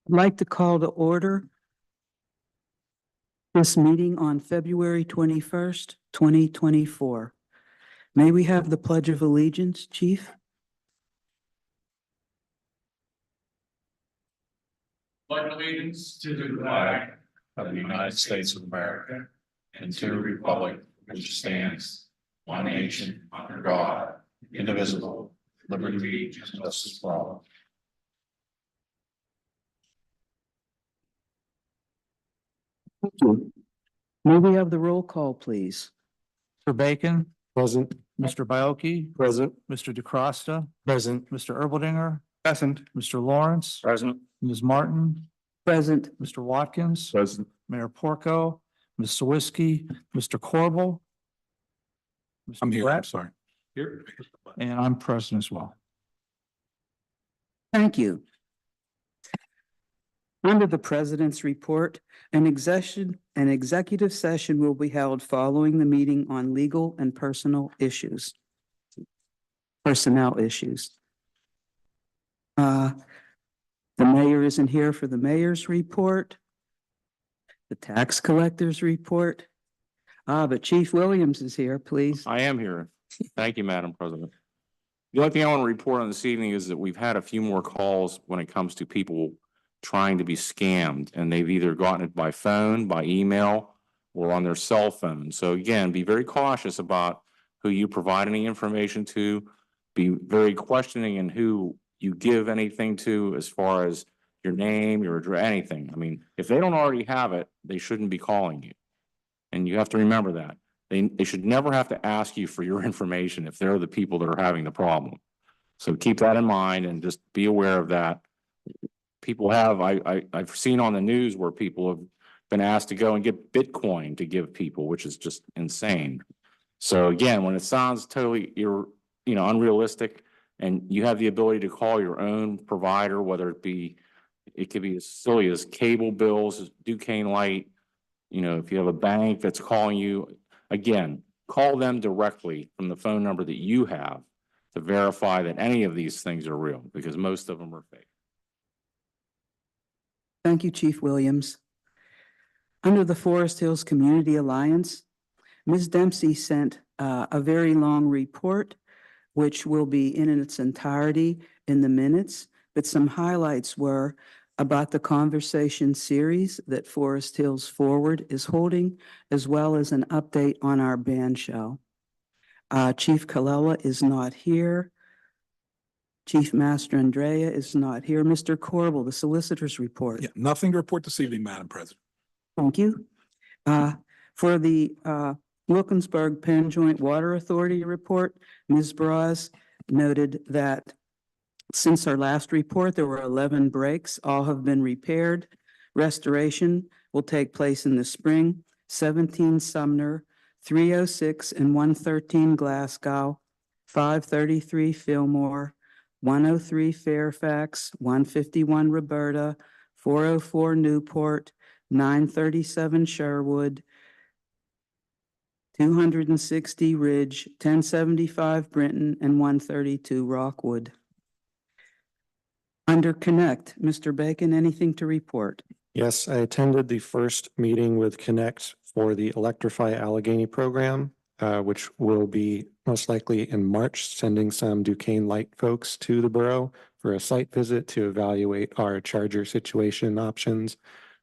I'd like to call to order this meeting on February 21st, 2024. May we have the Pledge of Allegiance, Chief? Pledge allegiance to the flag of the United States of America and to the republic which stands one nation under God, indivisible, liberty and justice for all. Thank you. May we have the roll call, please? Mr. Bacon, Present. Mr. Bioki, Present. Mr. DeCosta, Present. Mr. Erbaldinger, Present. Mr. Lawrence, Present. Ms. Martin, Present. Mr. Watkins, Present. Mayor Porco, Ms. Sawiski, Mr. Corbel. Mr. I'm here. I'm Brett, sorry. Here. and I'm present as well. Thank you. Under the President's report, an executive session will be held following the meeting on legal and personnel issues. The mayor isn't here for the mayor's report, the tax collector's report. But Chief Williams is here, please. I am here. Thank you, Madam President. The only thing I want to report on this evening is that we've had a few more calls when it comes to people trying to be scammed, and they've either gotten it by phone, by email, or on their cell phone. So again, be very cautious about who you provide any information to. Be very questioning in who you give anything to as far as your name, your address, anything. I mean, if they don't already have it, they shouldn't be calling you. And you have to remember that. They should never have to ask you for your information if they're the people that are having the problem. So keep that in mind and just be aware of that. People have, I've seen on the news where people have been asked to go and get Bitcoin to give people, which is just insane. So again, when it sounds totally unrealistic, and you have the ability to call your own provider, whether it could be as silly as cable bills, Duquesne Light. If you have a bank that's calling you, again, call them directly from the phone number that you have to verify that any of these things are real, because most of them are fake. Thank you, Chief Williams. Under the Forest Hills Community Alliance, Ms. Dempsey sent a very long report, which will be in its entirety in the minutes, but some highlights were about the conversation series that Forest Hills Forward is holding, as well as an update on our band show. Chief Colella is not here. Chief Master Andrea is not here. Mr. Corbel, the solicitor's report. Yeah, nothing to report this evening, Madam President. Thank you. For the Wilkinsburg Penn Joint Water Authority report, Ms. Braz noted that since our last report, there were 11 breaks. All have been repaired. Restoration will take place in the spring. 17 Sumner, 306 and 113 Glasgow, 533 Fillmore, 103 Fairfax, 151 Roberta, 404 Newport, 937 Sherwood, 260 Ridge, 1075 Brinton, and 132 Rockwood. Under Connect, Mr. Bacon, anything to report? Yes, I attended the first meeting with Connect for the Electrify Allegheny program, which will be most likely in March, sending some Duquesne Light folks to the borough for a site visit to evaluate our charger situation options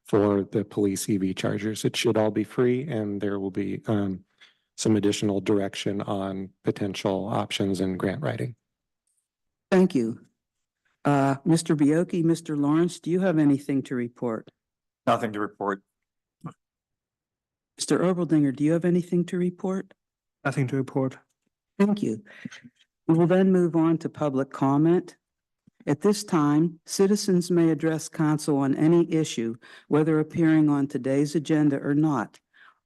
for the police EV chargers. It should all be free, and there will be some additional direction on potential options and grant writing. Thank you. Mr. Bioki, Mr. Lawrence, do you have anything to report? Nothing to report. Mr. Erbaldinger, do you have anything to report? Nothing to report. Thank you. We will then move on to public comment. At this time, citizens may address council on any issue, whether appearing on today's agenda or not.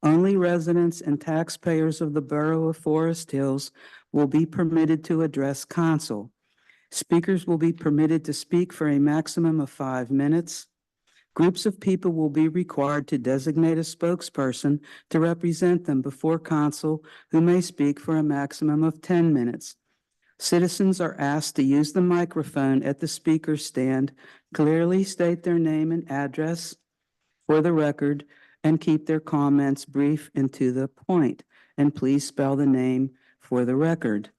Only residents and taxpayers of the borough of Forest Hills will be permitted to address council. Speakers will be permitted to speak for a maximum of 5 minutes. Groups of people will be required to designate a spokesperson to represent them before council, who may speak for a maximum of 10 minutes. Citizens are asked to use the microphone at the speaker's stand, clearly state their name and address for the record, and keep their comments brief and to the point. And please spell the name for the record.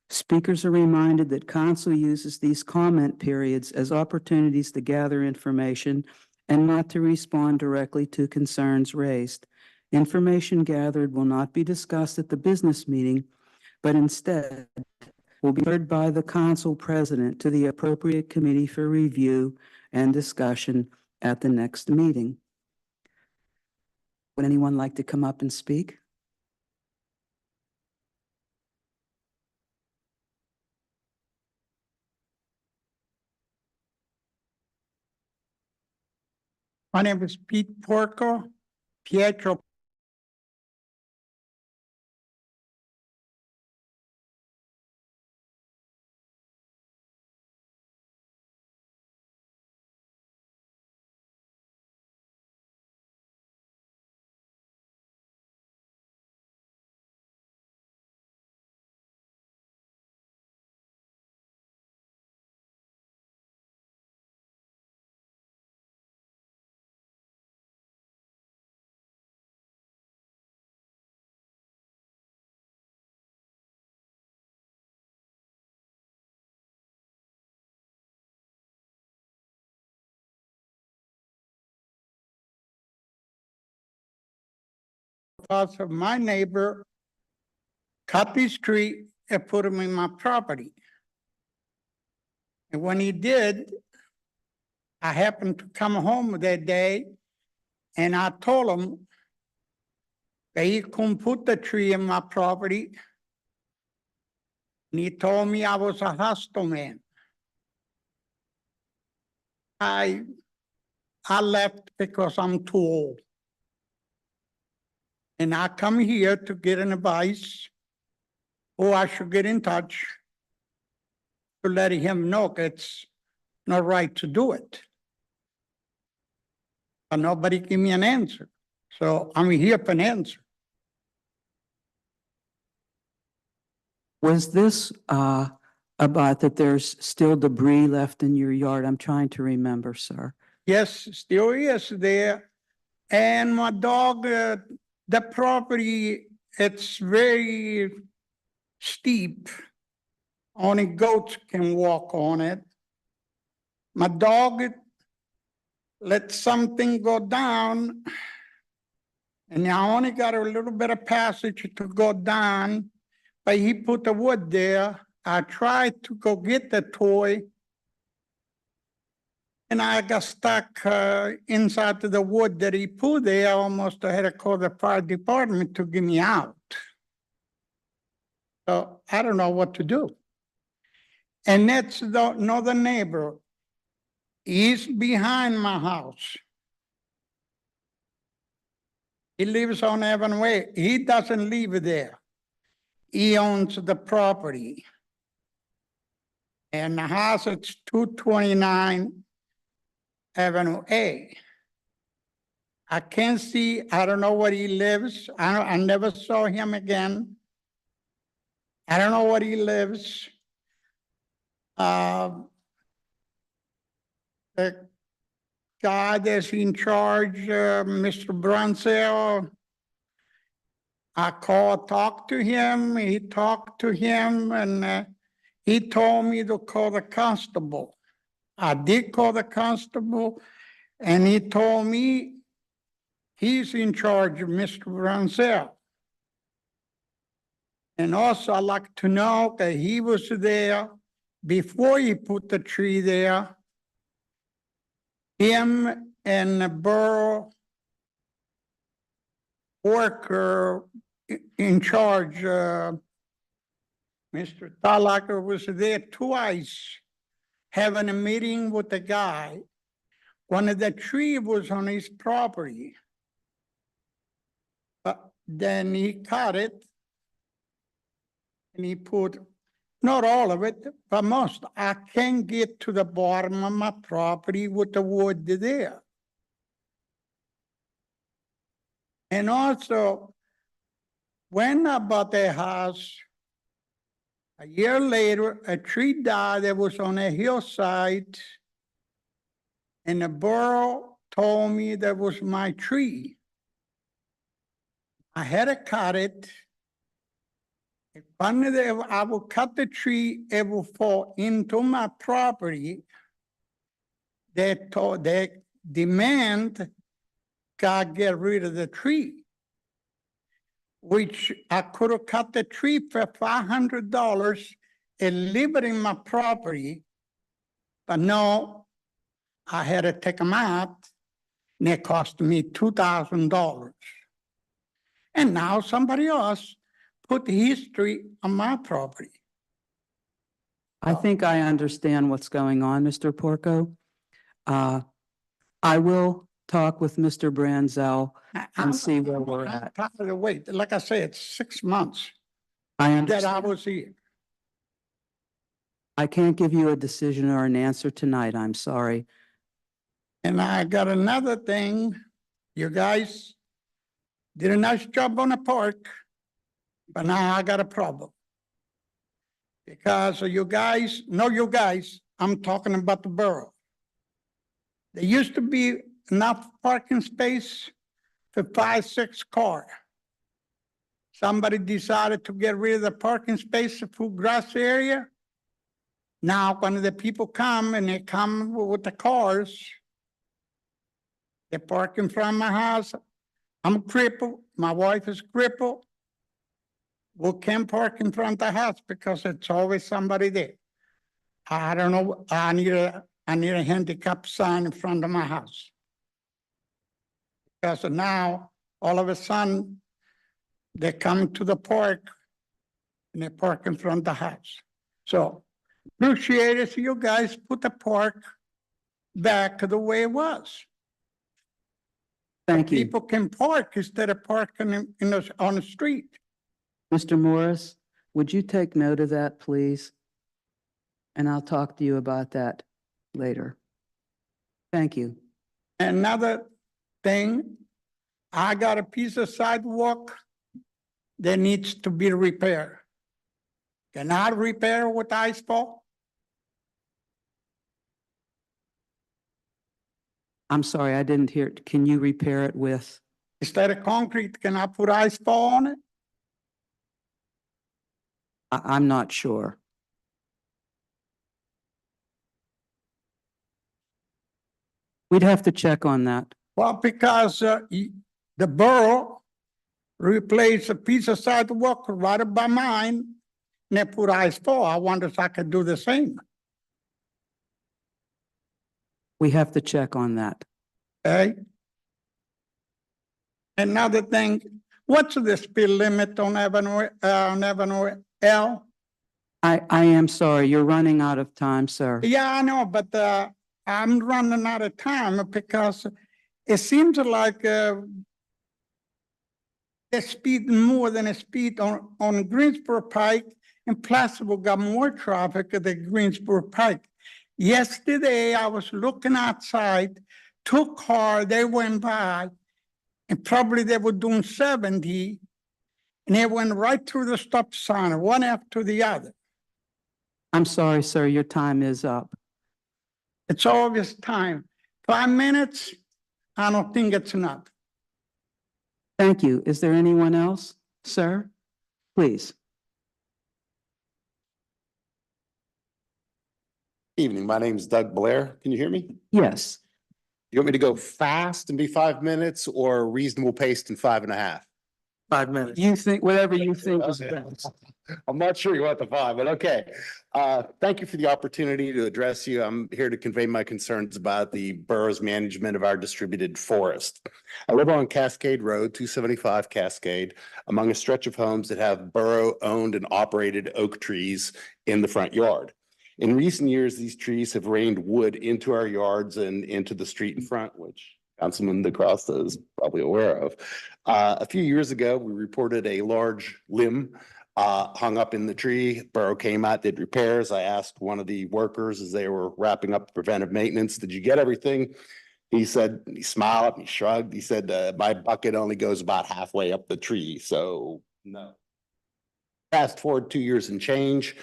Speakers are reminded that council uses these comment periods as opportunities to gather information and not to respond directly to concerns raised. Information gathered will not be discussed at the business meeting, but instead will be referred by the council president to the appropriate committee for review and discussion at the next meeting. Would anyone like to come up and speak? My name is Pete Porco, Pietro. Because of my neighbor cut this tree and put him in my property. And when he did, I happened to come home that day and I told him that he couldn't put the tree in my property. And he told me I was a hostile man. I left because I'm too old. And I come here to get an advice, or I should get in touch to let him know it's not right to do it. But nobody give me an answer. So I'm here for an answer. Was this about that there's still debris left in your yard? I'm trying to remember, sir. Yes, still is there. And my dog, the property, it's very steep. Only goats can walk on it. My dog let something go down, and I only got a little bit of passage to go down, but he put the wood there. I tried to go get the toy, and I got stuck inside the wood that he put there. I almost had to call the fire department to get me out. So I don't know what to do. And that's another neighbor. He's behind my house. He lives on Evan Way. He doesn't live there. He owns the property. And the house is 229 Avenue A. I can't see, I don't know where he lives. I never saw him again. I don't know where he lives. The guy that's in charge, Mr. Brunsell, I talked to him, he talked to him, and he told me to call the constable. I did call the constable, and he told me he's in charge of Mr. Brunsell. And also, I'd like to know that he was there before he put the tree there. Him and the borough worker in charge, Mr. Talacker, was there twice having a meeting with the guy. One of the tree was on his property. But then he cut it and he put, not all of it, but most. I can't get to the bottom of my property with the wood there. And also, when I bought the house, A year later, a tree died that was on a hillside. And the borough told me that was my tree. I had to cut it. If I will cut the tree, it will fall into my property. They demand God get rid of the tree, which I could have cut the tree for $500 and leave it in my property. But no, I had to take them out, and it cost me $2,000. And now somebody else put history on my property. I think I understand what's going on, Mr. Porco. I will talk with Mr. Branzel and see where we're I'm at. tired of the wait. Like I say, it's 6 months I that I understand. was here. I can't give you a decision or an answer tonight. I'm sorry. And I got another thing. You guys did a nice job on the park, but now I got a problem. Because you guys, I'm talking about the borough. There used to be enough parking space for 5, 6 cars. Somebody decided to get rid of the parking space for grass area. Now, when the people come and they come with the cars, they park in front of my house. I'm crippled. My wife is crippled. We can't park in front of the house because it's always somebody there. I don't know. I need a handicap sign in front of my house. Because now, all of a sudden, they come to the park and they park in front of the house. So appreciate it. You guys put the park back to the way it was. Thank you. People can park instead of parking on the street. Mr. Morris, would you take note of that, please? And I'll talk to you about that later. Thank you. Another thing, I got a piece of sidewalk that needs to be repaired. Can I repair with ice fall? I'm sorry, I didn't hear it. Can you repair it with? Instead of concrete, can I put ice fall on it? I'm not sure. We'd have to check on that. Well, because the borough replaced a piece of sidewalk right up by mine, and they put ice fall. I wonder if I could do the same. We have to check on that. Okay? Another thing, what's the speed limit on Avenue L? I am sorry, you're running out of time, sir. Yeah, I know, but I'm running out of time because it seems like the speed more than a speed on Greensboro Pike, and Placerville got more traffic than Greensboro Pike. Yesterday, I was looking outside, 2 cars, they went by, and probably they were doing 70, and they went right through the stop sign, one after the other. I'm sorry, sir, your time is up. It's always time. 5 minutes, I don't think it's enough. Thank you. Is there anyone else, sir? Please. Evening, my name is Doug Blair. Can you hear me? Yes. You want me to go fast and be 5 minutes or reasonable paced in 5.5? 5 minutes. You think, whatever you think is best. I'm not sure you want the 5, but okay. Thank you for the opportunity to address you. I'm here to convey my concerns about the borough's management of our distributed forest. I live on Cascade Road, 275 Cascade, among a stretch of homes that have borough-owned and operated oak trees in the front yard. In recent years, these trees have rained wood into our yards and into the street in front, which Councilman DeCosta is probably aware of. A few years ago, we reported a large limb hung up in the tree. Borough came out, did repairs. I asked one of the workers as they were wrapping up preventive maintenance, did you get everything? He said, he smiled, he shrugged. He said, my bucket only goes about halfway up the tree, so no. Fast forward 2 years and change,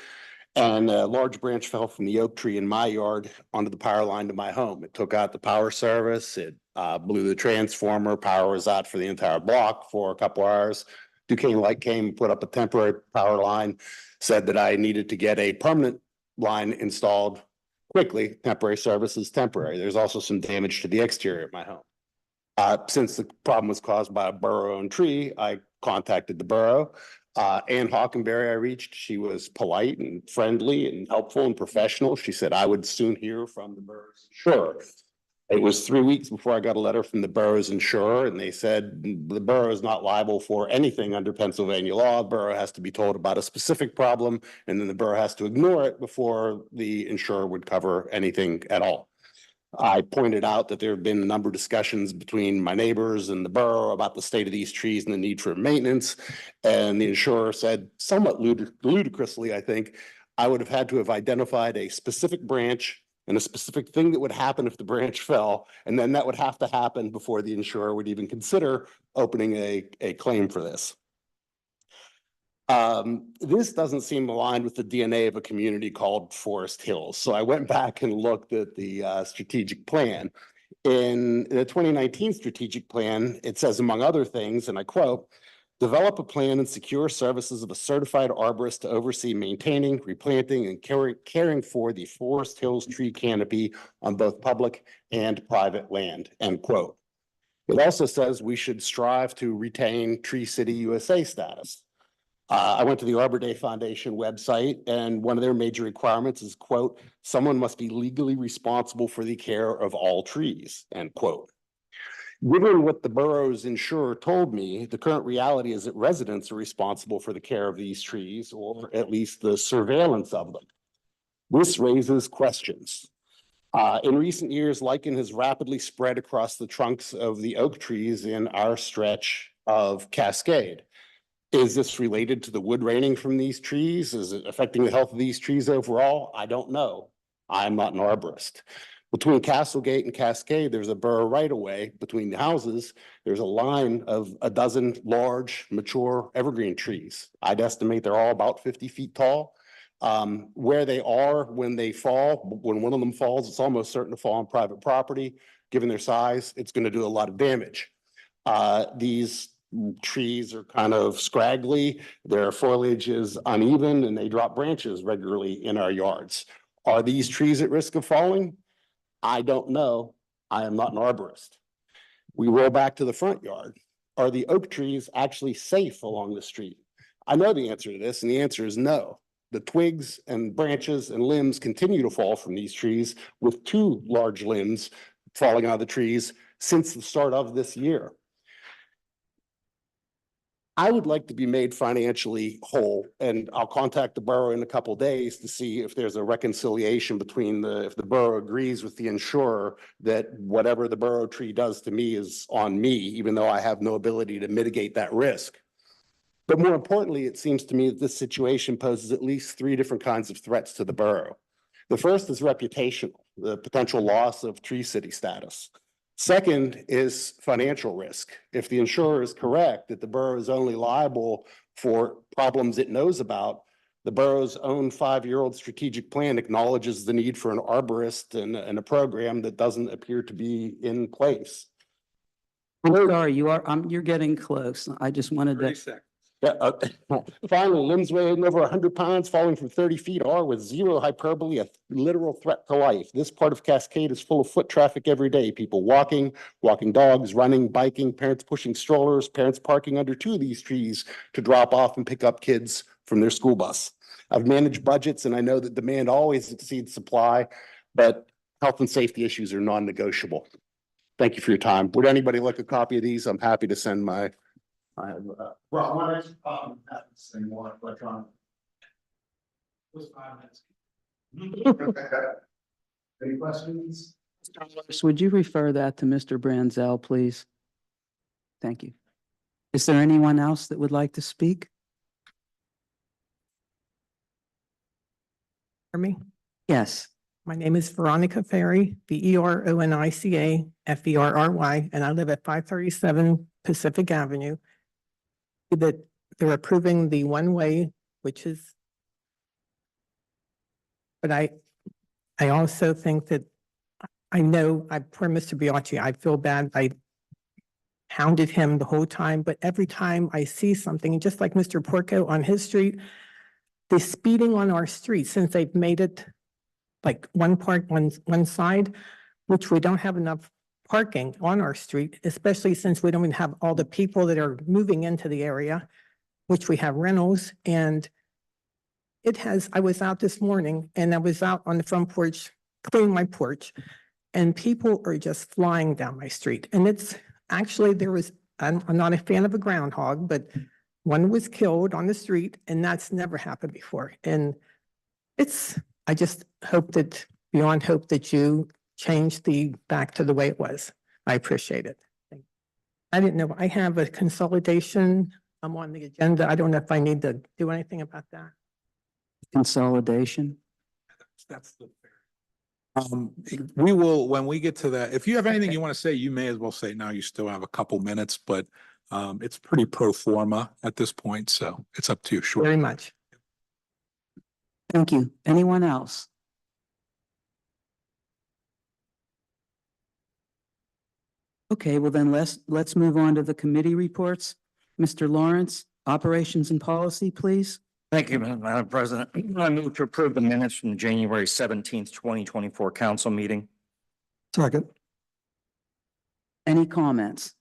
and a large branch fell from the oak tree in my yard onto the power line to my home. It took out the power service. It blew the transformer. Power was out for the entire block for a couple hours. Duquesne Light came, put up a temporary power line, said that I needed to get a permanent line installed quickly. Temporary service is temporary. There's also some damage to the exterior of my home. Since the problem was caused by a borough-owned tree, I contacted the borough. Ann Hockenberry I reached, she was polite and friendly and helpful and professional. She said I would soon hear from the borough's insurer. It was 3 weeks before I got a letter from the borough's insurer, and they said the borough is not liable for anything under Pennsylvania law. The borough has to be told about a specific problem, and then the borough has to ignore it before the insurer would cover anything at all. I pointed out that there have been a number of discussions between my neighbors and the borough about the state of these trees and the need for maintenance. And the insurer said, somewhat ludicrously, I think, I would have had to have identified a specific branch and a specific thing that would happen if the branch fell. And then that would have to happen before the insurer would even consider opening a claim for this. This doesn't seem aligned with the DNA of a community called Forest Hills. So I went back and looked at the strategic plan. In the 2019 strategic plan, it says, among other things, and I quote, develop a plan and secure services of a certified arborist to oversee maintaining, replanting, and caring for the Forest Hills tree canopy on both public and private land, end quote. It also says we should strive to retain Tree City USA status. I went to the Arbor Day Foundation website, and one of their major requirements is, quote, someone must be legally responsible for the care of all trees, end quote. Given what the borough's insurer told me, the current reality is that residents are responsible for the care of these trees, or at least the surveillance of them. This raises questions. In recent years, lichen has rapidly spread across the trunks of the oak trees in our stretch of Cascade. Is this related to the wood raining from these trees? Is it affecting the health of these trees overall? I don't know. I'm not an arborist. Between Castlegate and Cascade, there's a borough right-of-way between the houses. There's a line of a dozen large, mature evergreen trees. I'd estimate they're all about 50 feet tall. Where they are when they fall, when one of them falls, it's almost certain to fall on private property. Given their size, it's going to do a lot of damage. These trees are kind of scraggly, their foliage is uneven, and they drop branches regularly in our yards. Are these trees at risk of falling? I don't know. I am not an arborist. We roll back to the front yard. Are the oak trees actually safe along the street? I know the answer to this, and the answer is no. The twigs and branches and limbs continue to fall from these trees, with 2 large limbs falling out of the trees since the start of this year. I would like to be made financially whole, and I'll contact the borough in a couple of days to see if there's a reconciliation between if the borough agrees with the insurer that whatever the borough tree does to me is on me, even though I have no ability to mitigate that risk. But more importantly, it seems to me that this situation poses at least 3 different kinds of threats to the borough. The first is reputational, the potential loss of Tree City status. Second is financial risk. If the insurer is correct that the borough is only liable for problems it knows about, the borough's own 5-year-old strategic plan acknowledges the need for an arborist and a program that doesn't appear to be in place. I'm sorry, you're getting close. I just wanted to. Yeah, finally, limbs weighing over 100 pounds, falling from 30 feet are, with zero hyperbole, a literal threat to life. This part of Cascade is full of foot traffic every day. People walking dogs, running, biking, parents pushing strollers, parents parking under 2 of these trees to drop off and pick up kids from their school bus. I've managed budgets, and I know that demand always exceeds supply, but health and safety issues are non-negotiable. Thank you for your time. Would anybody like a copy of these? I'm happy to send my. I have, well, one extra copy, same one, electronic. Was 5 minutes. Any questions? Would you refer that to Mr. Branzell, please? Thank you. Is there anyone else that would like to speak? Me? Yes. My name is Veronica Ferry, Veronica Ferry, and I live at 537 Pacific Avenue. That they're approving the one-way which is, but I also think that I know, poor Mr. Bianchi, I feel bad. I hounded him the whole time, but every time I see something, just like Mr. Porco on his street, the speeding on our street, since they've made it like one side, which we don't have enough parking on our street, especially since we don't even have all the people that are moving into the area, which we have rentals. And I was out this morning and I was out on the front porch, cleaning my porch, and people are just flying down my street. And it's actually, I'm not a fan of a groundhog, but one was killed on the street and that's never happened before. And I just hope that, beyond hope, that you change back to the way it was. I appreciate it. Thank you. I didn't know, I have a consolidation. I'm on the agenda. I don't know if I need to do anything about that. Consolidation. That's the. We will, when we get to that, if you have anything you want to say, you may as well say now. You still have a couple minutes, but it's pretty pro forma at this point, so it's up to you. Sure. Very much. Thank you. Anyone else? Okay, well then let's move on to the committee reports. Mr. Lawrence, Operations and Policy, please. Thank you, Madam President. I move to approve the minutes from the January 17th, 2024 council meeting. Second. Any comments?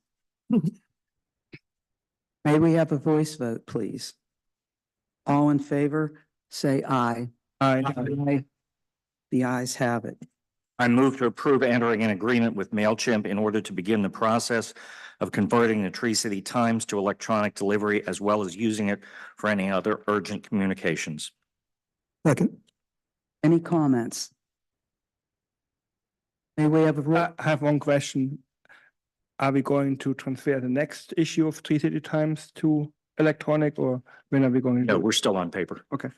May we have a voice vote, please? All in favor, say aye. Aye. The ayes have it. I move to approve entering an agreement with MailChimp in order to begin the process of converting the Tree City Times to electronic delivery, as well as using it for any other urgent communications. Second. Any comments? May we have a roll? I have one question. Are we going to transfer the next issue of Tree City Times to electronic, or when are we going to? No, do it? we're still on paper. Okay.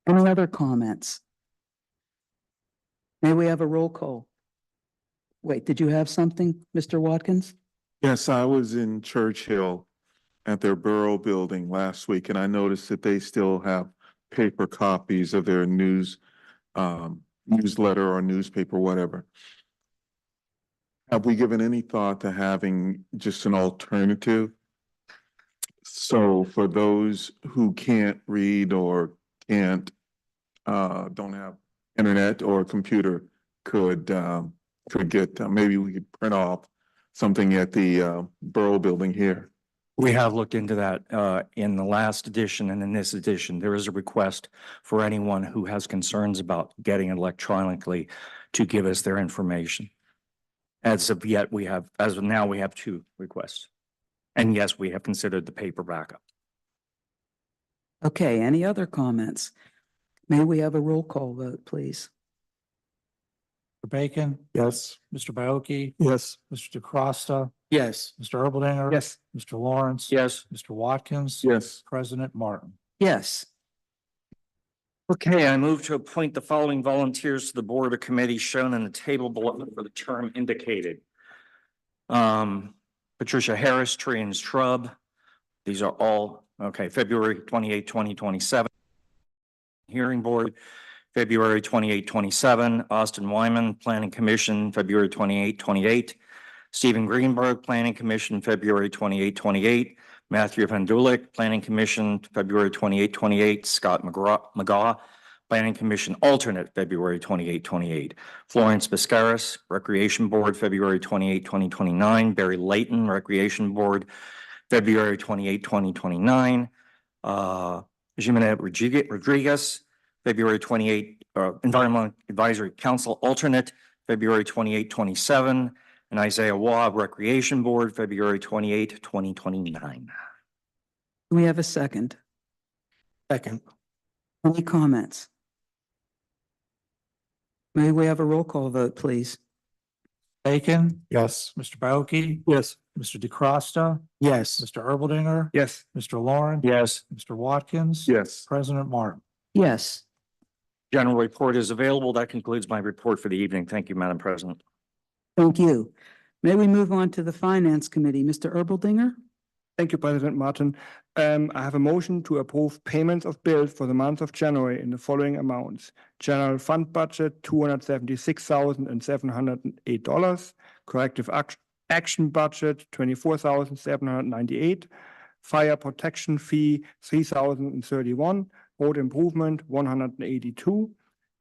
Any other comments? May we have a roll call? Wait, did you have something, Mr. Watkins? Yes, I was in Churchill at their borough building last week, and I noticed that they still have paper copies of their newsletter or newspaper, whatever. Have we given any thought to having just an alternative? So for those who can't read or don't have internet or computer could get, maybe we could print off something at the borough building here. We have looked into that in the last edition and in this edition. There is a request for anyone who has concerns about getting it electronically to give us their information. As of now, we have 2 requests. And yes, we have considered the paper backup. Okay, any other comments? May we have a roll call vote, please? Mr. Bacon, Yes. Mr. Baoki, Yes. Mr. DeCosta, Yes. Mr. Erbaldinger. Yes. Mr. Lawrence. Yes. Mr. Watkins. Yes. President Martin. Yes. Okay, I move to appoint the following volunteers to the board or committee shown in the table below for the term indicated. Patricia Harris, Tree and Shrub. These are all, okay, February 28, 2027. Hearing Board, February 28, 27. Austin Wyman, Planning Commission, February 28, 28. Stephen Greenberg, Planning Commission, February 28, 28. Matthew Van Dulik, Planning Commission, February 28, 28. Scott McGaw, Planning Commission Alternate, February 28, 28. Florence Biscaris, Recreation Board, February 28, 2029. Barry Layton, Recreation Board, February 28, 2029. Jimena Rodriguez, February 28, Environmental Advisory Council Alternate, February 28, 27. And Isaiah Waugh, Recreation Board, February 28, 2029. Do we have a second? Second. Any comments? May we have a roll call vote, please? Bacon, Yes. Mr. Baoki, Yes. Mr. DeCosta, Yes. Mr. Erbaldinger. Yes. Mr. Lawrence. Yes. Mr. Watkins. Yes. President Martin. Yes. General report is available. That concludes my report for the evening. Thank you, Madam President. Thank you. May we move on to the Finance Committee? Mr. Erbaldinger? Thank you, President Martin. I have a motion to approve payments of bills for the month of January in the following amounts. General fund budget, $276,708. Corrective action budget, $24,798. Fire protection fee, $3,031. Road improvement, $182.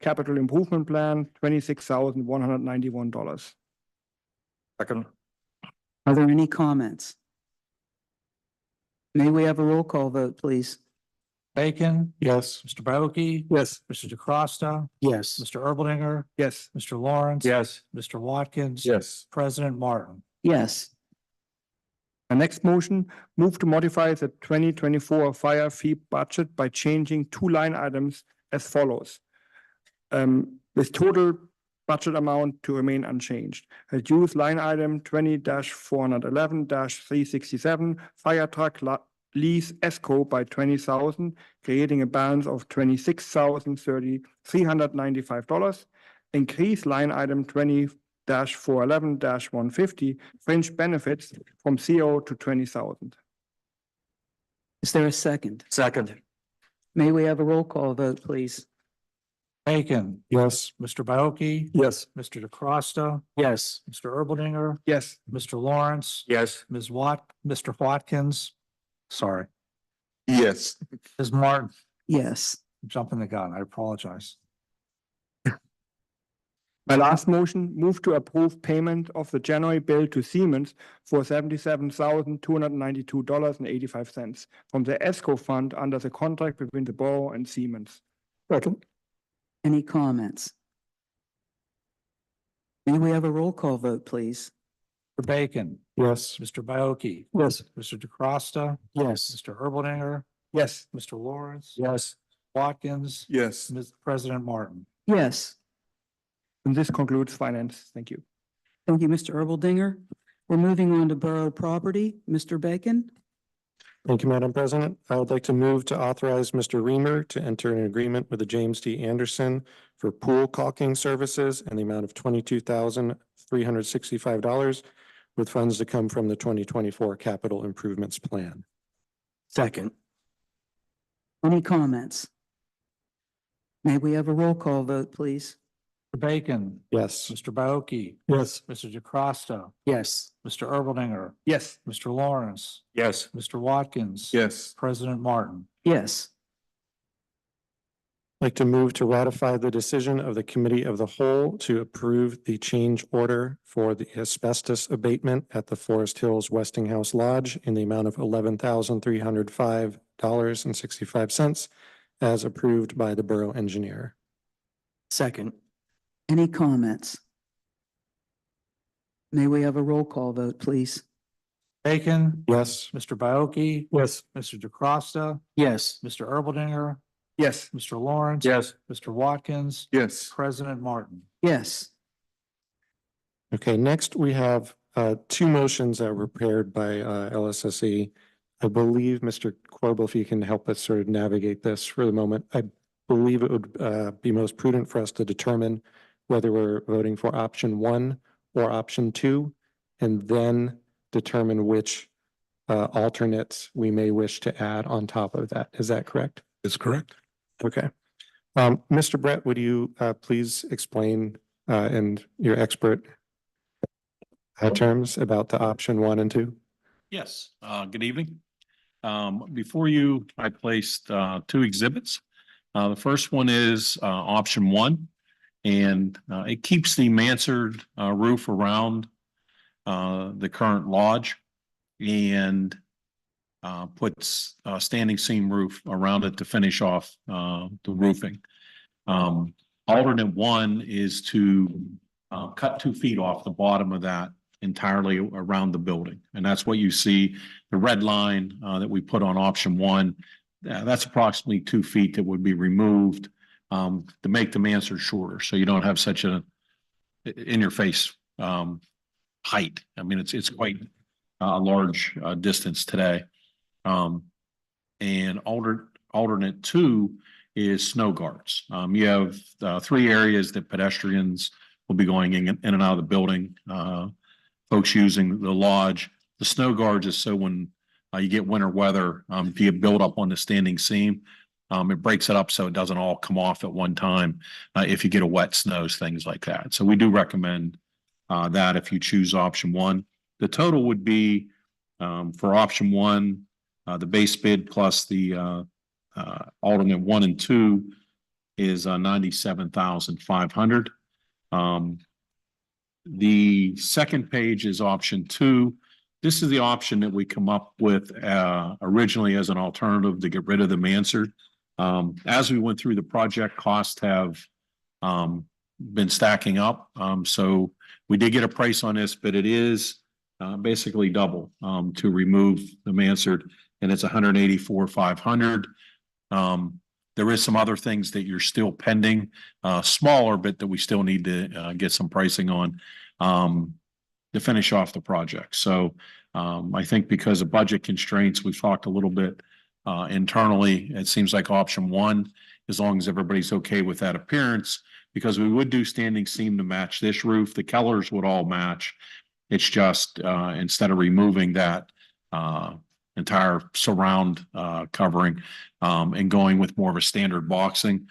Capital improvement plan, $26,191. Second. Are there any comments? May we have a roll call vote, please? Bacon, Yes. Mr. Baoki, Yes. Mr. DeCosta, Yes. Mr. Erbaldinger, Yes. Mr. Lawrence. Yes. Mr. Watkins. Yes. President Martin. Yes. The next motion, move to modify the 2024 fire fee budget by changing two line items as follows. With total budget amount to remain unchanged. Reduce line item 20-411-367 fire truck lease ESCO by 20,000, creating a balance of $26,395. Increase line item 20-411-150 fringe benefits from 0 to 20,000. Is there a second? Second. May we have a roll call vote, please? Bacon, Yes. Mr. Baoki, Yes. Mr. DeCosta, Yes. Mr. Erbaldinger, Yes. Mr. Lawrence. Yes. Mr. Watkins. Sorry, Yes. Ms. Martin, Yes. I'm jumping the gun. I apologize. My last motion, move to approve payment of the January bill to Siemens for $77,292.85 from the ESCO fund under the contract between the borough and Siemens. Second. Any comments? May we have a roll call vote, please? Mr. Bacon, Yes. Mr. Baoki, Yes. Mr. DeCosta, Yes. Mr. Erbaldinger, Yes. Mr. Lawrence. Yes. Watkins. Yes. Ms. President Martin. Yes. And this concludes finance. Thank you. Thank you, Mr. Erbaldinger. We're moving on to borough property. Mr. Bacon? Thank you, Madam President. I would like to move to authorize Mr. Reamer to enter an agreement with the James D. Anderson for pool caulking services in the amount of $22,365 with funds to come from the 2024 capital improvements plan. Second. Any comments? May we have a roll call vote, please? Mr. Bacon, Yes. Mr. Baoki, Yes. Mr. DeCosta, Yes. Mr. Erbaldinger, Yes. Mr. Lawrence, Yes. Mr. Watkins. Yes. President Martin. Yes. I'd like to move to ratify the decision of the Committee of the Whole to approve the change order for the asbestos abatement at the Forest Hills Westinghouse Lodge in the amount of $11,305.65 as approved by the borough engineer. Second. Any comments? May we have a roll call vote, please? Bacon, Yes. Mr. Baoki, Yes. Mr. DeCosta, Yes. Mr. Erbaldinger, Yes. Mr. Lawrence. Yes. Mr. Watkins. Yes. President Martin. Yes. Okay, next we have two motions that were prepared by LSSE. I believe, Mr. Corbel, if you can help us sort of navigate this for the moment. I believe it would be most prudent for us to determine whether we're voting for option 1 or option 2, and then determine which alternates we may wish to add on top of that. Is that correct? That's correct. Okay. Mr. Brett, would you please explain in your expert terms about the option 1 and 2? Yes, good evening. Before you, I placed two exhibits. The first one is option 1, and it keeps the mansard roof around the current lodge and puts a standing seam roof around it to finish off the roofing. Alternate 1 is to cut 2 feet off the bottom of that entirely around the building. And that's what you see, the red line that we put on option 1. That's approximately 2 feet that would be removed to make the mansard shorter. So you don't have such a in your face height. I mean, it's quite a large distance today. And alternate 2 is snow guards. You have 3 areas that pedestrians will be going in and out of the building. Folks using the lodge. The snow guards is so when you get winter weather, if you build up on the standing seam, it breaks it up so it doesn't all come off at one time. If you get a wet snows, things like that. So we do recommend that if you choose option one. The total would be for option one, the base bid plus the alternate 1 and 2 is 97,500. The second page is option 2. This is the option that we come up with originally as an alternative to get rid of the mansard. As we went through the project, costs have been stacking up. So we did get a price on this, but it is basically double to remove the mansard, and it's 184,500. There is some other things that you're still pending, smaller, but that we still need to get some pricing on to finish off the project. So I think because of budget constraints, we've talked a little bit internally. It seems like option one, as long as everybody's okay with that appearance, because we would do standing seam to match this roof. The Kellers would all match. It's just instead of removing that entire surround covering and going with more of a standard boxing,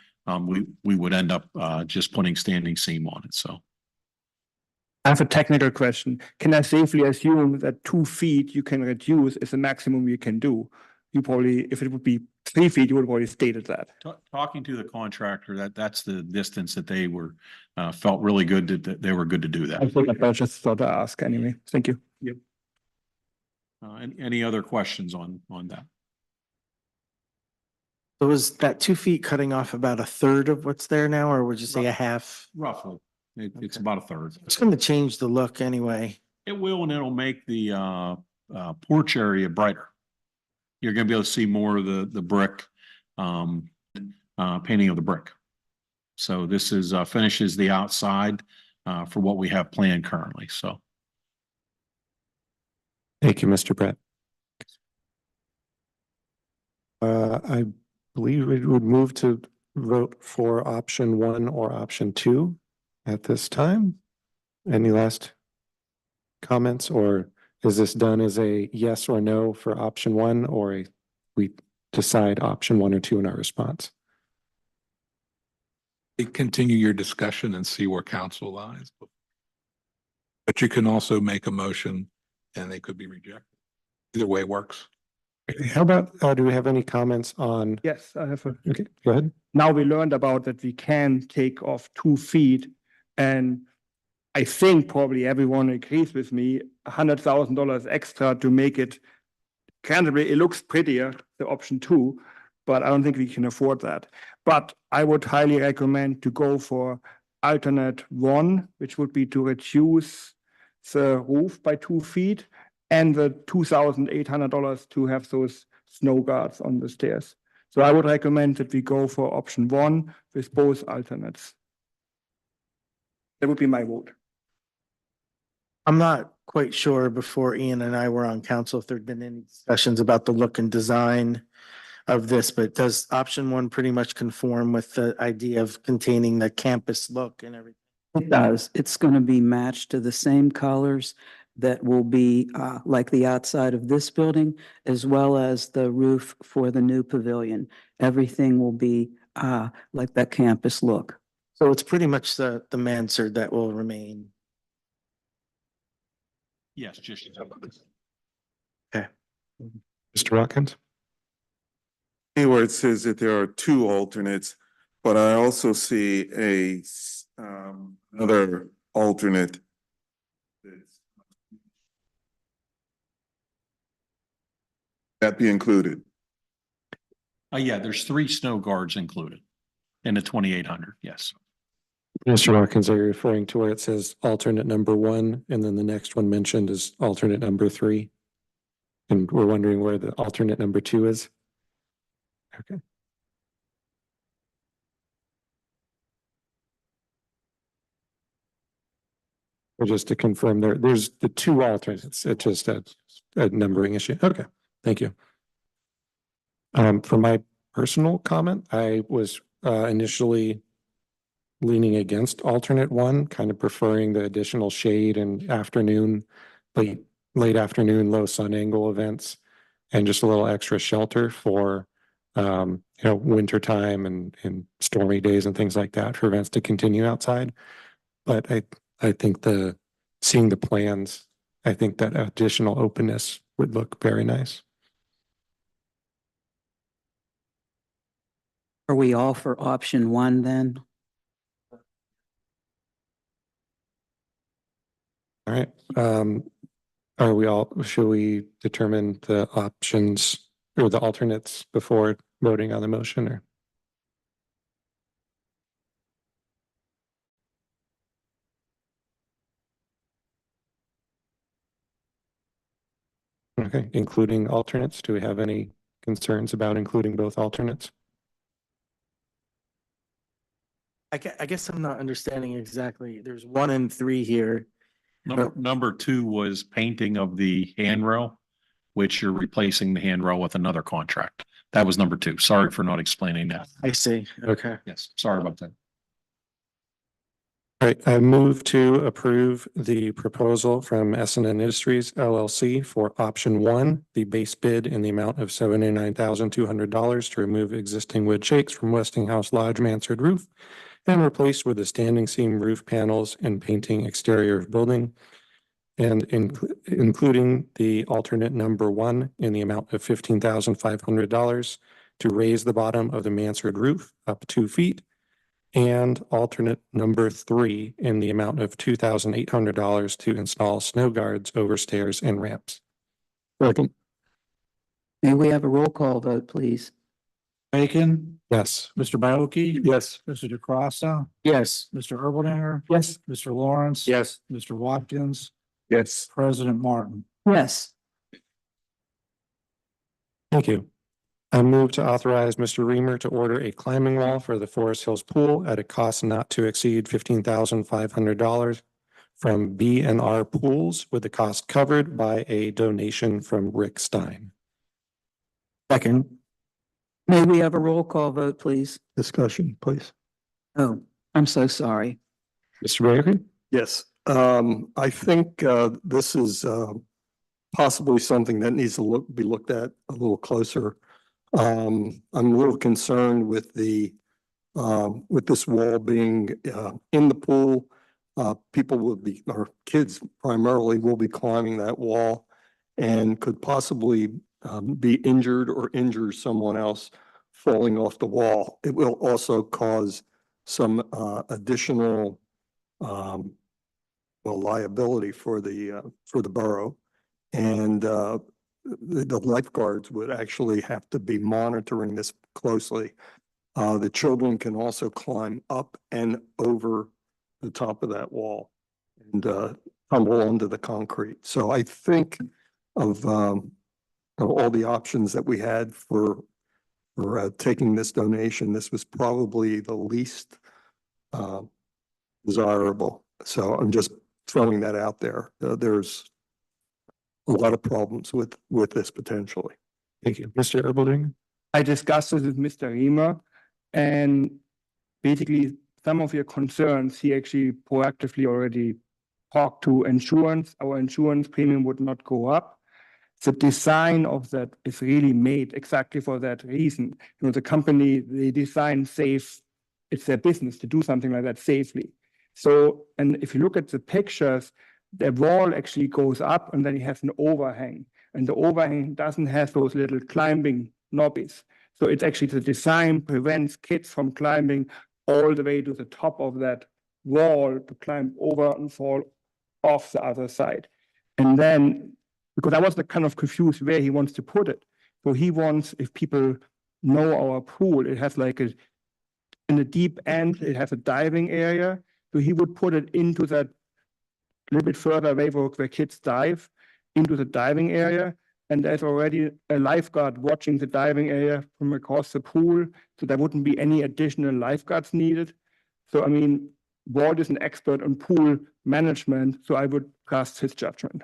we would end up just putting standing seam on it. So I have a technical question. Can I safely assume that 2 feet you can reduce is the maximum you can do? You probably, if it would be 3 feet, you would have already stated that. talking to the contractor, that's the distance that they were felt really good that they were good to do that. I think I just thought to ask anyway. Thank you. Yep. Any other questions on that? So was that 2 feet cutting off about a third of what's there now, or would you say a half? Roughly, it's Okay. about a third. It's going to change the look anyway. It will, and it'll make the porch area brighter. You're gonna be able to see more of the brick, painting of the brick. So this is finishes the outside for what we have planned currently, so. Thank you, Mr. Brett. I believe we would move to vote for option 1 or option 2 at this time. Any last comments, or is this done as a yes or no for option 1, or we decide option 1 or 2 in our response? Continue your discussion and see where council lies. But you can also make a motion and they could be rejected. Either way works. How about, do we have any comments on? Yes, I have a. Okay, go ahead. Now we learned about that we can take off 2 feet, and I think probably everyone agrees with me, $100,000 extra to make it. Candidly, it looks prettier, the option 2, but I don't think we can afford that. But I would highly recommend to go for alternate 1, which would be to reduce the roof by 2 feet, and the $2,800 to have those snow guards on the stairs. So I would recommend that we go for option 1 with both alternates. That would be my vote. I'm not quite sure before Ian and I were on council if there'd been any discussions about the look and design of this, but does option 1 pretty much conform with the idea of containing the campus look and everything? It does. It's going to be matched to the same colors that will be like the outside of this building, as well as the roof for the new pavilion. Everything will be like that campus look. So it's pretty much the mansard that will remain. Yes, just. Okay. Mr. Watkins? Where it says that there are 2 alternates, but I also see another alternate. That be included? Yeah, there's 3 snow guards included in the 2,800, yes. Mr. Watkins, are you referring to where it says alternate number 1, and then the next one mentioned is alternate number 3? And we're wondering where the alternate number 2 is? Okay. Well, just to confirm, there's the 2 alternates. It's just a numbering issue. Okay, thank you. For my personal comment, I was initially leaning against alternate 1, kind of preferring the additional shade and afternoon, late afternoon, low sun angle events. and just a little extra shelter for, winter time and stormy days and things like that for events to continue outside. But I think seeing the plans, I think that additional openness would look very nice. Are we all for option one then? All right. Should we determine the options or the alternates before voting on the motion or? Okay, including alternates. Do we have any concerns about including both alternates? I guess I'm not understanding exactly. There's 1 and 3 here. Number two was painting of the handrail, which you're replacing the handrail with another contract. That was number two. Sorry for not explaining that. I see. Okay. Yes, sorry about that. All right, I move to approve the proposal from S&N Industries LLC for option 1, the base bid in the amount of $79,200 to remove existing wood shakes from Westinghouse Lodge mansard roof and replace with the standing seam roof panels and painting exterior of building, and including the alternate number 1 in the amount of $15,500 to raise the bottom of the mansard roof up 2 feet, and alternate number 3 in the amount of $2,800 to install snow guards over stairs and ramps. May we have a roll call vote, please? Bacon, Yes. Mr. Bioki. Yes. Mr. DeCrossa, Yes. Mr. Erbaldinger, Yes. Mr. Lawrence. Yes. Mr. Watkins, Yes. President Martin. Yes. Thank you. I move to authorize Mr. Reamer to order a climbing wall for the Forest Hills Pool at a cost not to exceed $15,500 from B&R Pools, with the cost covered by a donation from Rick Stein. Second. May we have a roll call vote, please? Discussion, please. Oh, I'm so sorry. Mr. Baker? Yes, I think this is possibly something that needs to be looked at a little closer. I'm a little concerned with with this wall being in the pool. People will be, or kids primarily, will be climbing that wall and could possibly be injured or injure someone else falling off the wall. It will also cause some additional liability for the borough. And the lifeguards would actually have to be monitoring this closely. The children can also climb up and over the top of that wall and tumble onto the concrete. So I think of all the options that we had for taking this donation, this was probably the least desirable. So I'm just throwing that out there. There's a lot of problems with this potentially. Thank you. Mr. Erbaldinger? I discussed this with Mr. Reamer, and basically some of your concerns, he actually proactively already talked to insurance. Our insurance premium would not go up. The design of that is really made exactly for that reason. The company, they design safe, it's their business to do something like that safely. So, and if you look at the pictures, the wall actually goes up and then it has an overhang. And the overhang doesn't have those little climbing knobbies. So it's actually the design prevents kids from climbing all the way to the top of that wall to climb over and fall off the other side. And then, because I was kind of confused where he wants to put it. So he wants, if people know our pool, it has like in the deep end, it has a diving area. So he would put it into that a little bit further away where kids dive, into the diving area. And there's already a lifeguard watching the diving area from across the pool. So there wouldn't be any additional lifeguards needed. So, I mean, Walt is an expert on pool management, so I would trust his judgment.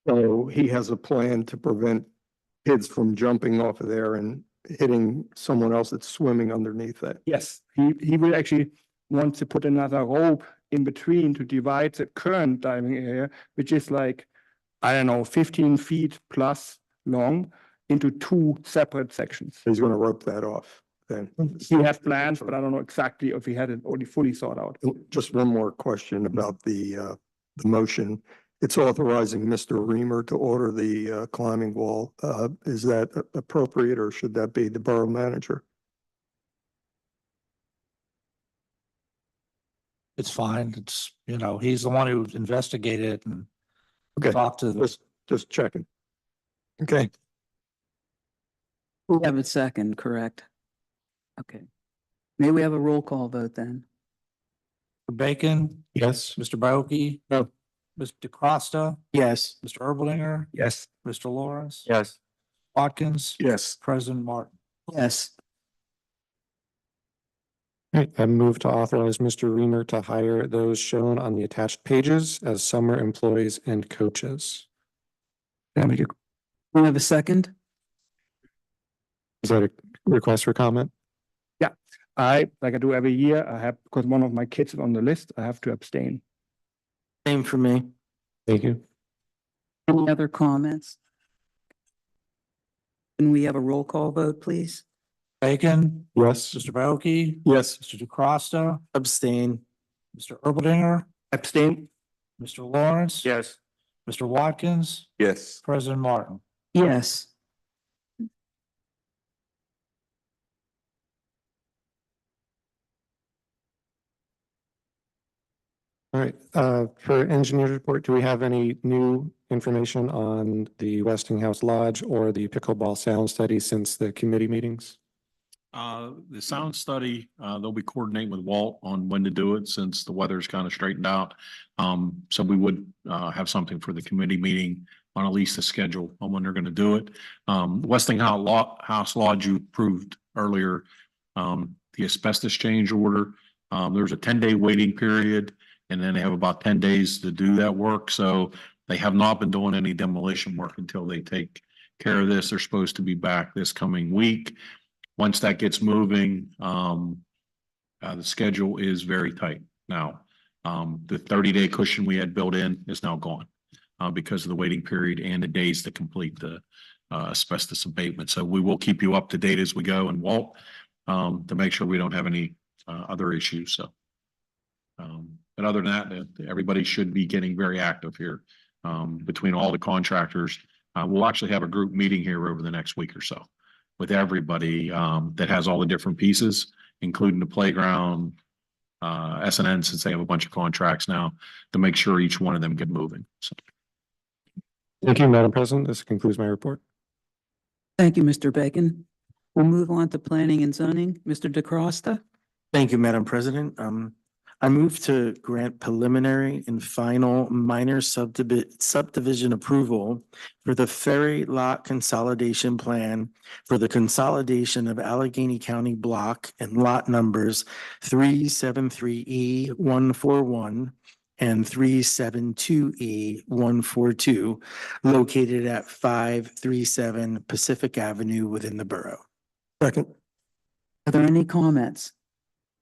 So he has a plan to prevent kids from jumping off of there and hitting someone else that's swimming underneath that. Yes, he will actually want to put another rope in between to divide the current diving area, which is like, I don't know, 15 feet plus long into two separate sections. He's gonna rope that off then. He has plans, but I don't know exactly if he had it already fully thought out. Just one more question about the motion. It's authorizing Mr. Reamer to order the climbing wall. Is that appropriate or should that be the borough manager? It's fine. It's, he's the one who investigated it and Okay, talked to the. just checking. Okay, We have a second, correct? Okay. May we have a roll call vote then? Bacon? Yes. Mr. Baoki? No. Mr. DeCosta? Yes. Mr. Erblinger? Yes. Mr. Lawrence? Yes. Watkins? Yes. President Martin? Yes. Right, I move to authorize Mr. Reamer to hire those shown on the attached pages as summer employees and coaches. We have a second? Is that a request for comment? Like I do every year, because one of my kids is on the list, I have to abstain. Same for me. Thank you. Any other comments? Can we have a roll call vote, please? Bacon? Yes. Mr. Baoki? Yes. Mr. DeCosta? Abstain. Mr. Erblinger? Abstain? Mr. Lawrence? Yes. Mr. Watkins? Yes. President Martin? Yes. All right, for engineer's report, do we have any new information on the Westinghouse Lodge or the pickleball sound study since the committee meetings? The sound study, they'll be coordinating with Walt on when to do it since the weather's kind of straightened out. So we would have something for the committee meeting on at least a schedule on when they're going to do it. Westinghouse Lodge you approved earlier, the asbestos change order. There's a 10-day waiting period, and then they have about 10 days to do that work. So they have not been doing any demolition work until they take care of this. They're supposed to be back this coming week. Once that gets moving, the schedule is very tight now. The 30-day cushion we had built in is now gone because of the waiting period and the days to complete the asbestos abatement. So we will keep you up to date as we go, and Walt, to make sure we don't have any other issues. So, but other than that, everybody should be getting very active here between all the contractors. We'll actually have a group meeting here over the next week or so with everybody that has all the different pieces, including the playground, SNN, since they have a bunch of contracts now, to make sure each one of them get moving. So. Thank you, Madam President. This concludes my report. Thank you, Mr. Bacon. We'll move on to planning and zoning. Mr. DeCosta? Thank you, Madam President. I move to grant preliminary and final minor subdivision approval for the ferry lot consolidation plan for the consolidation of Allegheny County block and lot numbers 373E141 and 372E142 located at 537 Pacific Avenue within the borough. second. Are there any comments?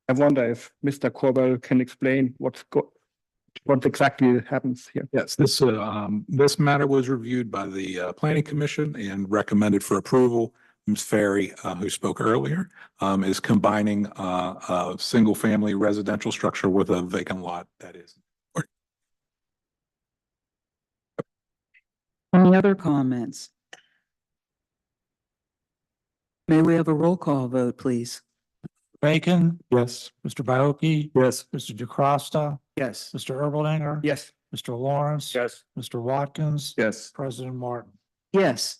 I wonder if Mr. Corbell can explain what exactly happens here. Yes, this matter was reviewed by the planning commission and recommended for approval. Ms. Ferry, who spoke earlier, is combining a single-family residential structure with a vacant lot that is. Any other comments? May we have a roll call vote, please? Bacon? Yes. Mr. Baoki? Yes. Mr. DeCosta? Yes. Mr. Erblinger? Yes. Mr. Lawrence? Yes. Mr. Watkins? Yes. President Martin? Yes.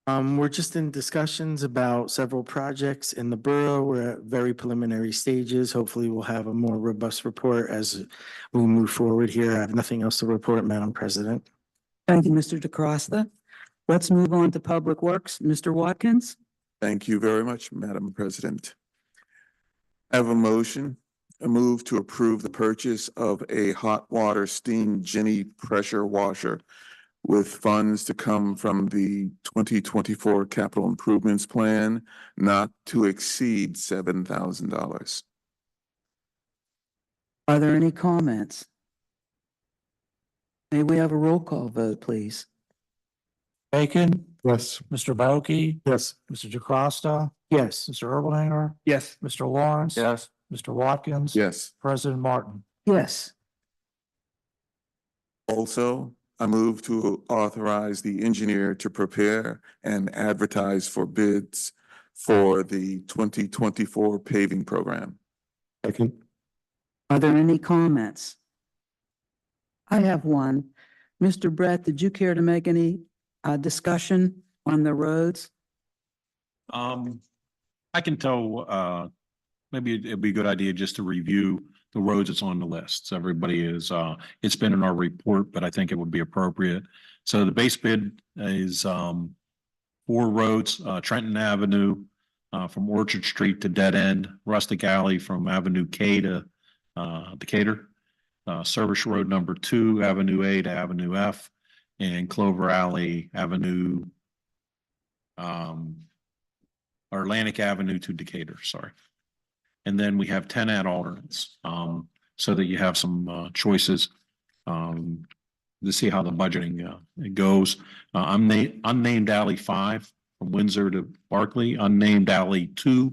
We're just in discussions about several projects in the borough. We're at very preliminary stages. Hopefully we'll have a more robust report as we move forward here. I have nothing else to report, Madam President. Thank you, Mr. DeCosta. Let's move on to Public Works. Mr. Watkins? Thank you very much, Madam President. I have a move to approve the purchase of a hot water steam Jenny pressure washer with funds to come from the 2024 capital improvements plan, not to exceed $7,000. Are there any comments? May we have a roll call vote, please? Bacon, Yes. Mr. Bauke, Yes. Mr. DeCosta, Yes. Mr. Erbaldinger, Yes. Mr. Lawrence. Yes. Mr. Watkins. Yes. President Martin. Yes. Also, I move to authorize the engineer to prepare and advertise for bids for the 2024 paving program. Second. Are there any comments? I have one. Mr. Brett, did you care to make any discussion on the roads? I can tell, maybe it'd be a good idea just to review the roads that's on the list. So everybody is, it's been in our report, but I think it would be appropriate. So the base bid is, 4 roads, Trenton Avenue, from Orchard Street to Dead End, Rustic Alley from Avenue K to, Decatur, Service Road number 2, Avenue A to Avenue F, and Clover Alley Avenue, or Atlantic Avenue to Decatur, sorry. And then we have 10 add alternates, so that you have some choices to see how the budgeting it goes. Unnamed Alley 5 from Windsor to Barkley, unnamed Alley 2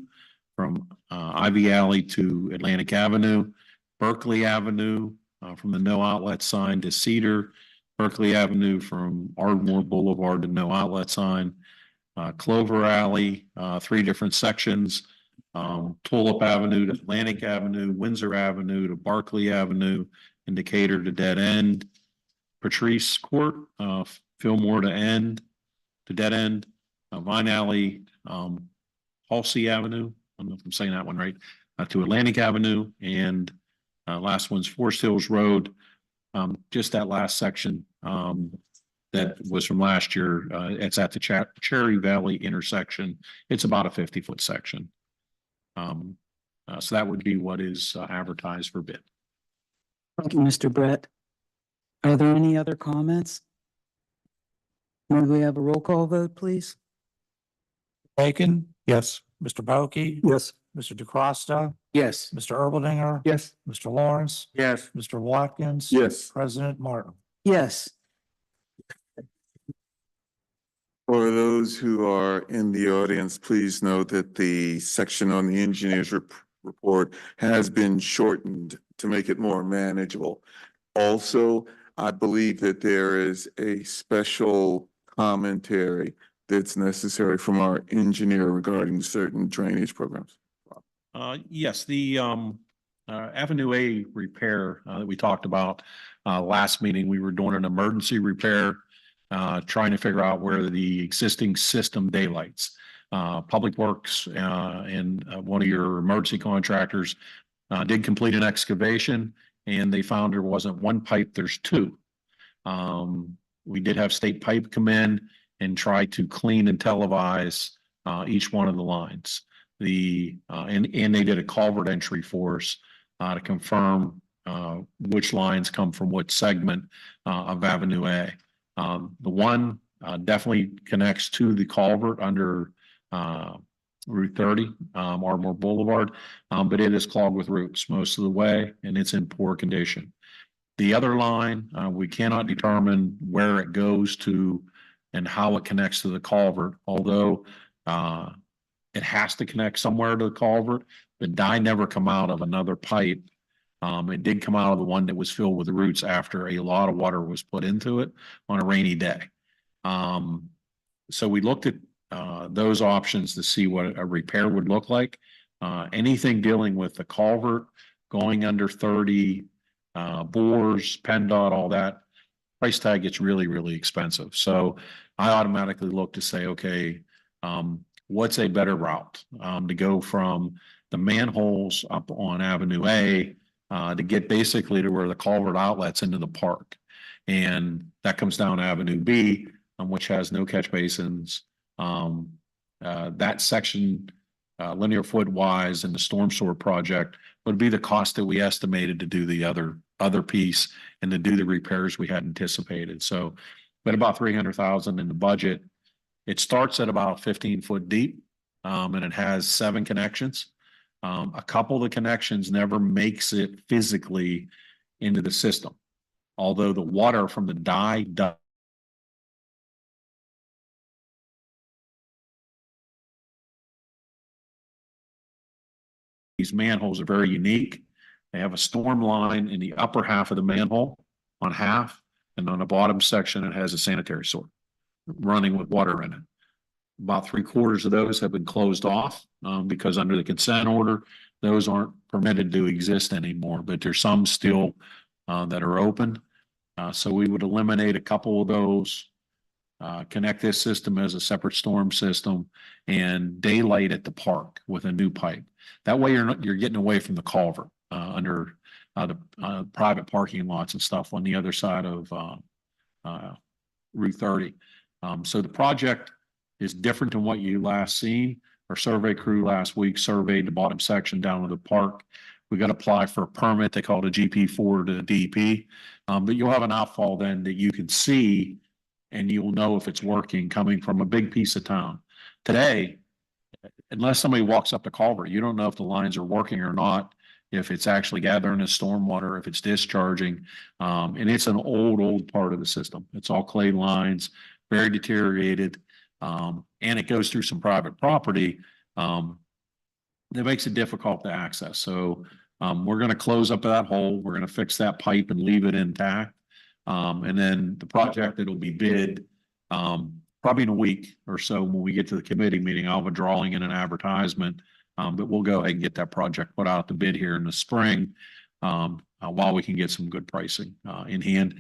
from Ivy Alley to Atlantic Avenue, Berkeley Avenue from the no outlet sign to Cedar, Berkeley Avenue from Ardmore Boulevard to no outlet sign, Clover Alley, 3 different sections, Tulip Avenue to Atlantic Avenue, Windsor Avenue to Barkley Avenue, and Decatur to Dead End, Patrice Court, Fillmore to Dead End, Vine Alley, Halsey Avenue, I don't know if I'm saying that one right, to Atlantic Avenue, and last one's Forest Hills Road, just that last section, that was from last year. It's at the Cherry Valley intersection. It's about a 50-foot section. So that would be what is advertised for bid. Thank you, Mr. Brett. Are there any other comments? May we have a roll call vote, please? Bacon, Yes. Mr. Bauke, Yes. Mr. DeCosta, Yes. Mr. Erbaldinger. Yes. Mr. Lawrence, Yes. Mr. Watkins. Yes. President Martin. Yes. For those who are in the audience, please note that the section on the engineer's report has been shortened to make it more manageable. Also, I believe that there is a special commentary that's necessary from our engineer regarding certain drainage programs. Yes, the Avenue A repair that we talked about last meeting, we were doing an emergency repair, trying to figure out where the existing system daylights. Public Works and one of your emergency contractors did complete an excavation, and they found there wasn't one pipe, there's 2. We did have State Pipe come in and try to clean and televise each one of the lines. And they did a culvert entry for us to confirm which lines come from which segment of Avenue A. The one definitely connects to the culvert under Route 30, Ardmore Boulevard, but it is clogged with roots most of the way, and it's in poor condition. The other line, we cannot determine where it goes to and how it connects to the culvert, although it has to connect somewhere to the culvert. The dye never come out of another pipe. It did come out of the one that was filled with roots after a lot of water was put into it on a rainy day. So we looked at those options to see what a repair would look like. Anything dealing with the culvert, going under 30, bores, PennDOT, all that, price tag gets really, really expensive. So I automatically look to say, okay, what's a better route to go from the manholes up on Avenue A to get basically to where the culvert outlets into the park. And that comes down Avenue B, which has no catch basins. That section, linear foot wise, in the storm sewer project would be the cost that we estimated to do the other piece and to do the repairs we had anticipated. So, but about 300,000 in the budget. It starts at about 15 foot deep, and it has 7 connections. A couple of the connections never makes it physically into the system, although the water from the dye does these manholes are very unique. They have a storm line in the upper half of the manhole on half, and on the bottom section, it has a sanitary sewer running with water in it. About 3/4 of those have been closed off because under the consent order, those aren't permitted to exist anymore, but there's some still that are open. So we would eliminate a couple of those, connect this system as a separate storm system, and daylight at the park with a new pipe. That way you're getting away from the culvert under the private parking lots and stuff on the other side of Route 30. So the project is different than what you last seen. Our survey crew last week surveyed the bottom section down to the park. We got to apply for a permit. They call it a GP4 to the DEP. But you'll have an outfall then that you can see, and you'll know if it's working coming from a big piece of town. Today, unless somebody walks up the culvert, you don't know if the lines are working or not, if it's actually gathering the stormwater, if it's discharging. And it's an old part of the system. It's all clay lines, very deteriorated. And it goes through some private property. That makes it difficult to access. So we're going to close up that hole. We're going to fix that pipe and leave it intact. And then the project that'll be bid probably in a week or so when we get to the committee meeting, I'll have a drawing and an advertisement. But we'll go ahead and get that project put out to bid here in the spring while we can get some good pricing in hand.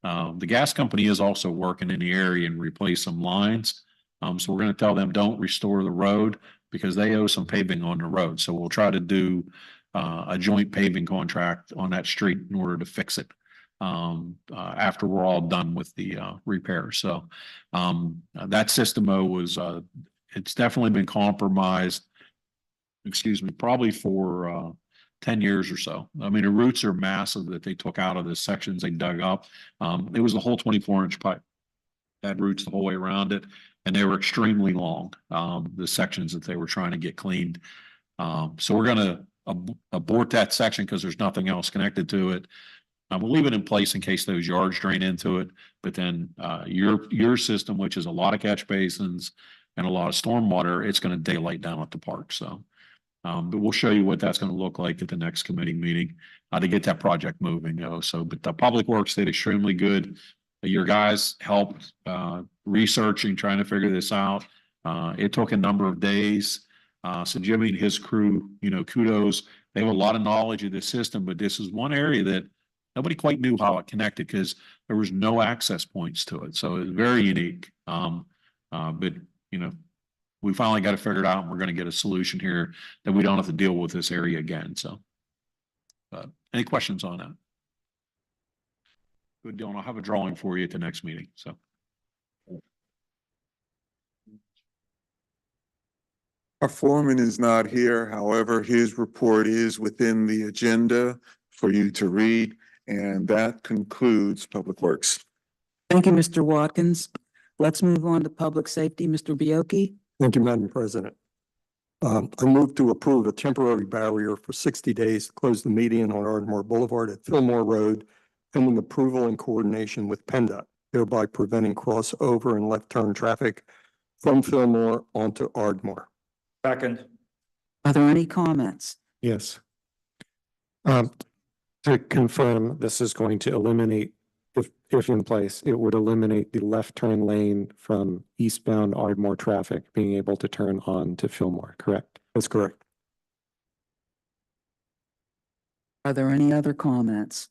The gas company is also working in the area and replace some lines. So we're going to tell them don't restore the road because they owe some paving on the road. So we'll try to do a joint paving contract on that street in order to fix it after we're all done with the repair. So that system was it's definitely been compromised. Excuse me, probably for 10 years or so. I mean, the roots are massive that they took out of the sections they dug up. It was the whole 24-inch pipe. Had roots the whole way around it, and they were extremely long, the sections that they were trying to get cleaned. So we're going to abort that section because there's nothing else connected to it. We'll leave it in place in case those yards drain into it. But then your system, which is a lot of catch basins and a lot of stormwater, it's going to daylight down at the park. So, but we'll show you what that's going to look like at the next committee meeting to get that project moving. But the Public Works did extremely good. Your guys helped researching, trying to figure this out. It took a number of days. So Jimmy and his crew, kudos. They have a lot of knowledge of this system, but this is one area that nobody quite knew how it connected because there was no access points to it. So it's very unique. But we finally got it figured out, and we're going to get a solution here that we don't have to deal with this area again. So, any questions on that? Good deal. I'll have a drawing for you at the next meeting. So. Our foreman is not here. However, his report is within the agenda for you to read, and that concludes Public Works. Thank you, Mr. Watkins. Let's move on to Public Safety. Mr. Bioki. Thank you, Madam President. I move to approve a temporary barrier for 60 days to close the median on Ardmore Boulevard at Fillmore Road, pending approval and coordination with PennDOT, thereby preventing crossover and left turn traffic from Fillmore onto Ardmore. Second. Are there any comments? Yes. To confirm, this is going to eliminate, if in place, it would eliminate the left turn lane from eastbound Ardmore traffic being able to turn on to Fillmore, correct? That's correct. Are there any other comments?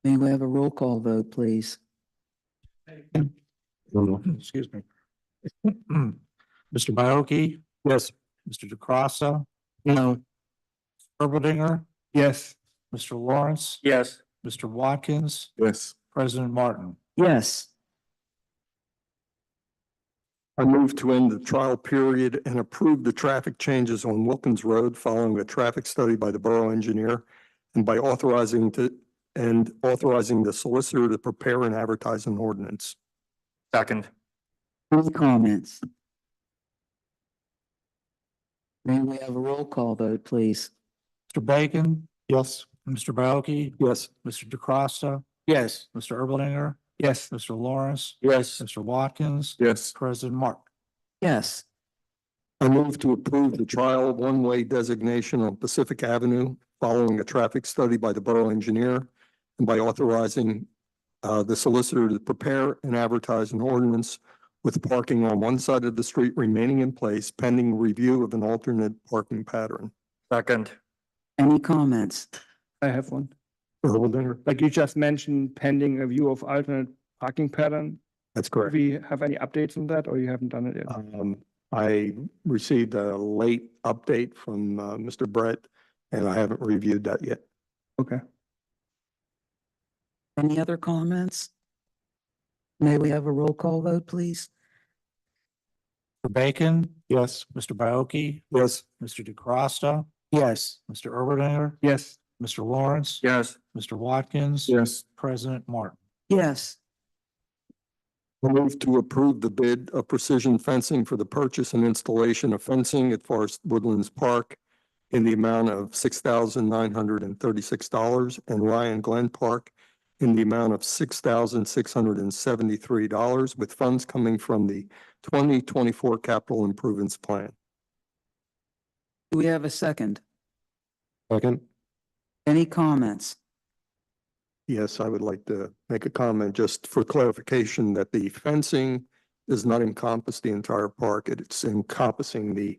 May we have a roll call vote, please? Excuse me. Mr. Bioki? Yes. Mr. DeCrossa? No. Erbaldinger? Yes. Mr. Lawrence? Yes. Mr. Watkins? Yes. President Martin? Yes. I move to end the trial period and approve the traffic changes on Wilkins Road following a traffic study by the borough engineer and by authorizing the solicitor to prepare and advertise an ordinance. Second. Any comments? May we have a roll call vote, please? Mr. Bacon? Yes. Mr. Bioki? Yes. Mr. DeCrossa? Yes. Mr. Erbaldinger? Yes. Mr. Lawrence? Yes. Mr. Watkins? Yes. President Martin? Yes. I move to approve the trial one-way designation on Pacific Avenue following a traffic study by the borough engineer and by authorizing the solicitor to prepare and advertise an ordinance with parking on one side of the street remaining in place pending review of an alternate parking pattern. Second. Any comments? I have one. Erlanger? Like you just mentioned, pending review of alternate parking pattern. That's Do correct. we have any updates on that or you haven't done it yet? I received a late update from Mr. Brett, and I haven't reviewed that yet. Okay. Any other comments? May we have a roll call vote, please? Mr. Bacon, Yes. Mr. Baoki, Yes. Mr. DeCosta, Yes. Mr. Erlanger, Yes. Mr. Lawrence, Yes. Mr. Watkins. Yes. President Martin. Yes. I move to approve the bid of Precision Fencing for the purchase and installation of fencing at Forest Woodlands Park in the amount of $6,936 and Ryan Glen Park in the amount of $6,673 with funds coming from the 2024 capital improvements plan. Do we have a second? Second. Any comments? Yes, I would like to make a comment just for clarification that the fencing does not encompass the entire park. It's encompassing the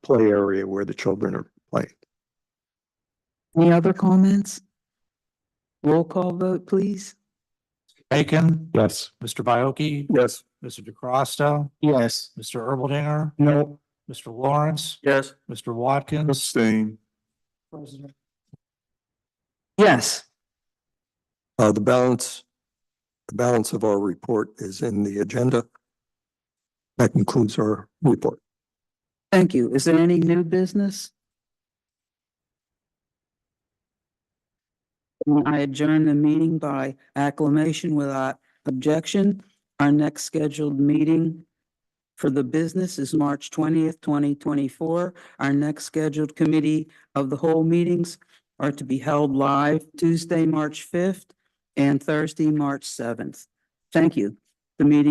play area where the children are playing. Any other comments? Roll call vote, please. Bacon, Yes. Mr. Baoki, Yes. Mr. DeCosta, Yes. Mr. Erlanger, No. Mr. Lawrence, Yes. Mr. Watkins. Abstain. President. Yes. The balance of our report is in the agenda. That concludes our report. Thank you. Is there any new business? I adjourn the meeting by acclamation without objection. Our next scheduled meeting for the business is March 20th, 2024. Our next scheduled committee of the whole meetings are to be held live Tuesday, March 5th and Thursday, March 7th. Thank you. The meeting